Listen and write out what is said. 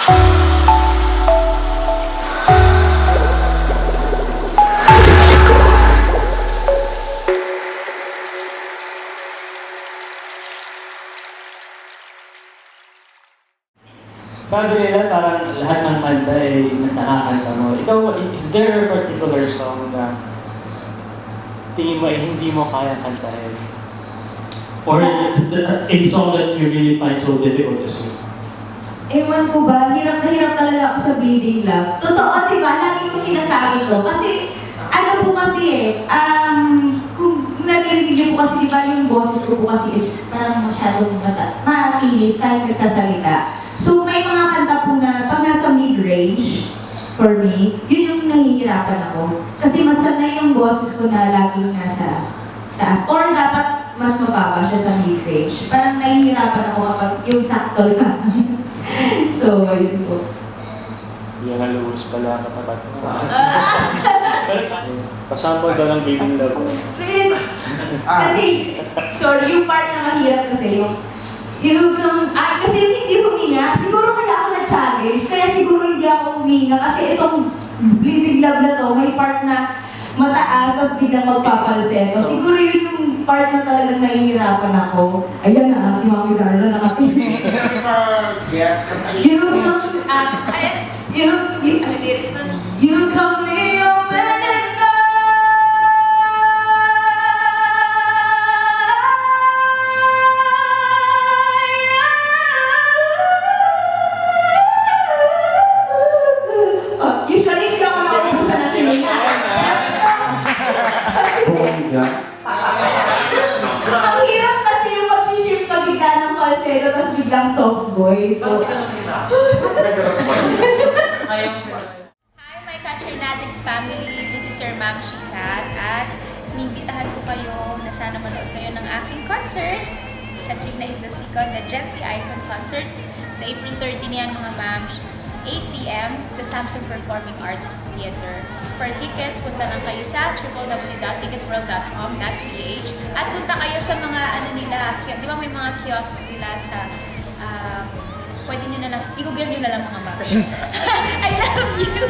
Sabi nila parang lahat ng kanta ay nakakanta mo. Ikaw, is there a particular song na tingin mo ay hindi mo kaya kantahin? Or a song that you really find so difficult to sing? Ewan ko ba, hirap na hirap talaga ako sa Bleeding Love. Totoo, di ba? Lagi ko sinasabi to. Kasi, ano po kasi kung narinig niyo po kasi, di ba, yung boses ko po kasi is parang masyadong makinis kahit nagsasalita. So, may mga kanta po na pag nasa mid-range, for me, yun yung nahihirapan ako. Kasi mas sanay yung boses ko na laging nasa taas. Or dapat mas mababa siya sa mid-range. Parang nahihirapan ako kapag yung sakto lang. So, yun po. Yan ang luwas pala katapat mo. Pasample daw ng Bleeding Love. Kasi, sorry, yung part na mahirap kasi kasi hindi huminga, siguro kaya ako na-challenge, kaya siguro hindi ako huminga kasi itong Bleeding Love na to, may part na mataas, tapos biglang magpapalseto. Siguro yun yung part na talagang nahihirapan ako. Ayan na, si Mami Darla nakatingin. You come me open and usually hindi ako nakakubusan ng hininga. Ang hirap kasi yung pag-shift ka bigla ng falsetto tapos biglang soft voice. So, Hi, my Katrinatics family. This is your Ma'am Shikat at inimbitahan ko kayo na sana manood kayo ng aking concert. Katrina is the Second, the Gen Z Icon Concert sa April 13 yan mga ma'ams. 8 p.m. sa Samsung Performing Arts Theater. For tickets, punta lang kayo sa www.ticketworld.com.ph at punta kayo sa mga di ba may mga kiosks sila sa pwede nyo na lang, i-google nyo na lang mga ma'am. I love you!